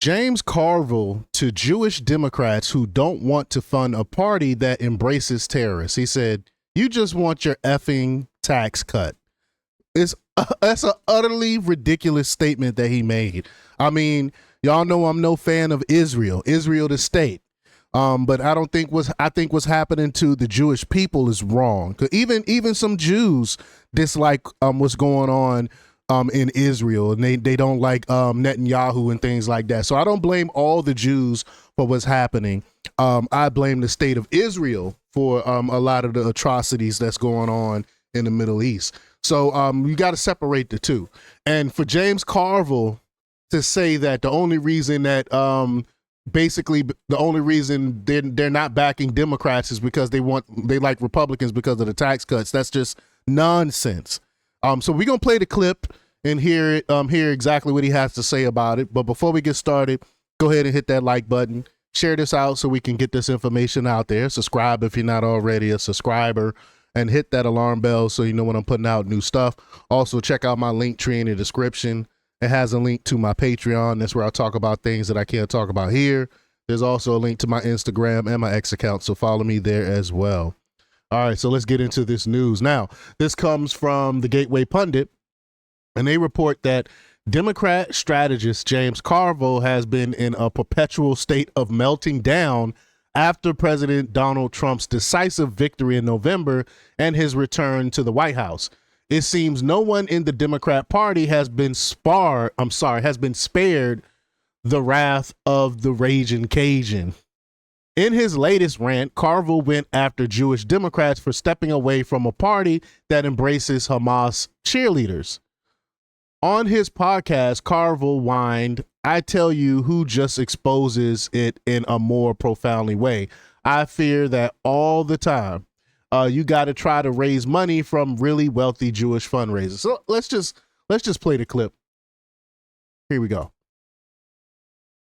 James Carville to Jewish Democrats who don't want to fund a party that embraces terrorists. He said, "You just want your effing tax cut." That's an utterly ridiculous statement that he made. I mean, y'all know I'm no fan of Israel the state. But I think what's happening to the Jewish people is wrong. 'Cause even some Jews dislike what's going on in Israel, and they don't like Netanyahu and things like that. So I don't blame all the Jews for what's happening. I blame the state of Israel for a lot of the atrocities that's going on in the Middle East. So you got to separate the two. And for James Carville to say that the only reason that they're not backing Democrats is because they like Republicans because of the tax cuts, that's just nonsense. So we're gonna play the clip and hear exactly what he has to say about it. But before we get started, go ahead and hit that like button, share this out so we can get this information out there. Subscribe if you're not already a subscriber, and hit that alarm bell so you know when I'm putting out new stuff. Also, check out my link tree in the description. It has a link to my Patreon. That's where I talk about things that I can't talk about here. There's also a link to my Instagram and my X account, so follow me there as well. All right, so let's get into this news. Now, this comes from the Gateway Pundit, and they report that Democrat strategist James Carville has been in a perpetual state of melting down after President Donald Trump's decisive victory in November and his return to the White House. It seems no one in the Democrat Party has been spared the wrath of the raging Cajun. In his latest rant, Carville went after Jewish Democrats for stepping away from a party that embraces Hamas cheerleaders. On his podcast, Carville whined, "I tell you who just exposes it in a more profoundly way. I fear that all the time. You got to try to raise money from really wealthy Jewish fundraisers." So let's just play the clip. Here we go.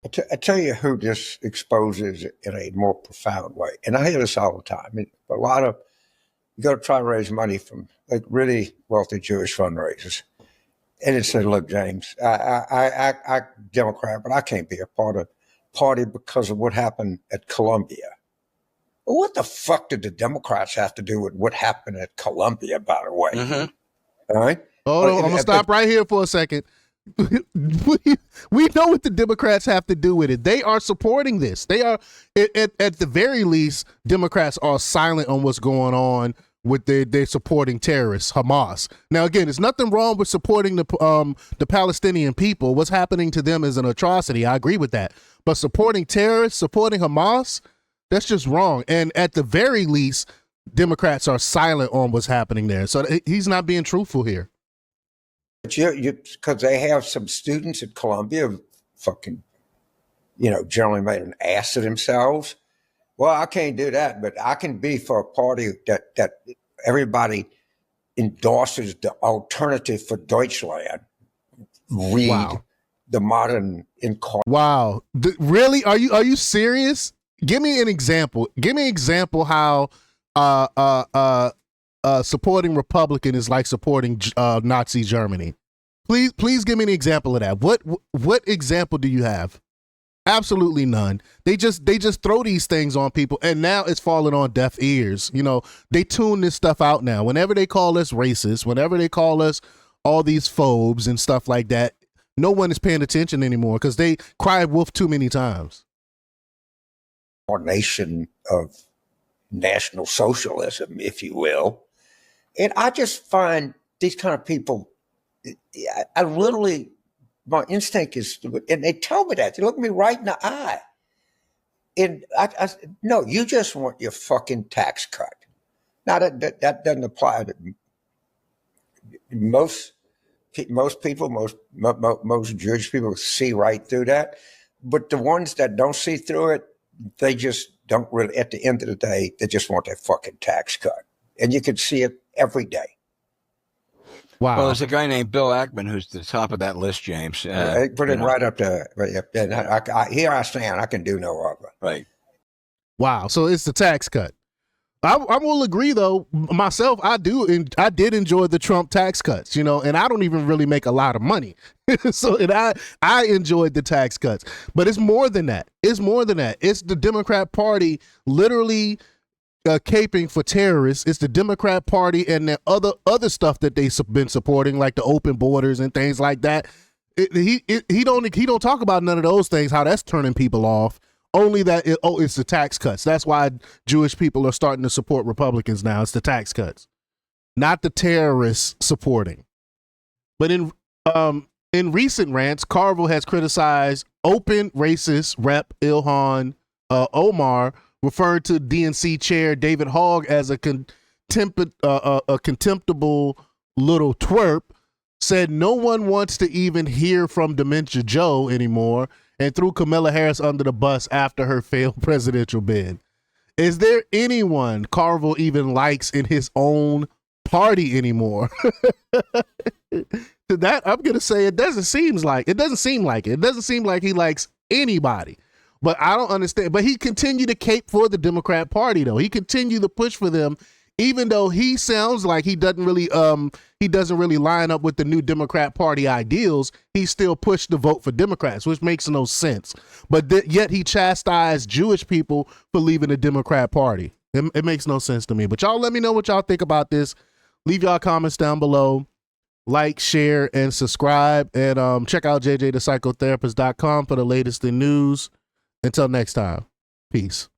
I tell you who just exposes it in a more profound way. And I hear this all the time. I mean, you got to try to raise money from like really wealthy Jewish fundraisers. And it said, "Look, James, I Democrat, but I can't be a part of party because of what happened at Columbia." Well, what the fuck did the Democrats have to do with what happened at Columbia, by the way? Mm-hmm. All right? Oh, no, I'm going to stop right here for a second. We know what the Democrats have to do with it. They are supporting this. They are, at the very least, Democrats are silent on what's going on with they're supporting terrorists, Hamas. Now, again, there's nothing wrong with supporting the Palestinian people. What's happening to them is an atrocity. I agree with that. But supporting terrorists, supporting Hamas, that's just wrong. And at the very least, Democrats are silent on what's happening there. So he's not being truthful here. But because they have some students at Columbia fucking, generally made an ass of themselves. Well, I can't do that, but I can be for a party that everybody endorses the alternative for Deutschland. Read the modern incarnation. Wow. Really? Are you serious? Give me an example. Give me an example how supporting Republican is like supporting Nazi Germany. Please give me an example of that. What example do you have? Absolutely none. They just throw these things on people, and now it's falling on deaf ears. They tune this stuff out now. Whenever they call us racist, whenever they call us all these phobes and stuff like that, no one is paying attention anymore because they cried wolf too many times. Nation of national socialism, if you will. And I just find these kind of people, I literally, my instinct is, and they tell me that, they look me right in the eye. And I no, you just want your fucking tax cut. Now that doesn't apply to most people, most Jewish people see right through that. But the ones that don't see through it, they just don't really, at the end of the day, they just want their fucking tax cut. And you can see it every day. Wow. Well, there's a guy named Bill Ackman who's at the top of that list, James. Put it right up there. Here I stand. I can do no other. Right. Wow. So it's the tax cut. I will agree though. Myself, I did enjoy the Trump tax cuts, and I don't even really make a lot of money, so I enjoyed the tax cuts. But it's more than that. It's more than that. It's the Democrat Party literally caping for terrorists. It's the Democrat Party and the other stuff that they've been supporting, like the open borders and things like that. He don't talk about none of those things. How that's turning people off. Only that it's the tax cuts. That's why Jewish people are starting to support Republicans now. It's the tax cuts, not the terrorists supporting. But in recent rants, Carville has criticized open racist Rep. Ilhan Omar, referred to DNC chair David Hogg as a contemptible little twerp, said no one wants to even hear from Dementia Joe anymore, and threw Kamala Harris under the bus after her failed presidential bid. Is there anyone Carville even likes in his own party anymore? To that, I'm going to say it doesn't seem like it. It doesn't seem like he likes anybody. But I don't understand. But he continued to cape for the Democrat Party, though. He continued to push for them, even though he sounds like he doesn't really line up with the new Democrat Party ideals. He still pushed the vote for Democrats, which makes no sense. But yet he chastised Jewish people for leaving the Democrat Party. It makes no sense to me. But y'all let me know what y'all think about this. Leave y'all comments down below. Like, share, and subscribe. And check out jjthepsychotherapist.com for the latest in news. Until next time, peace.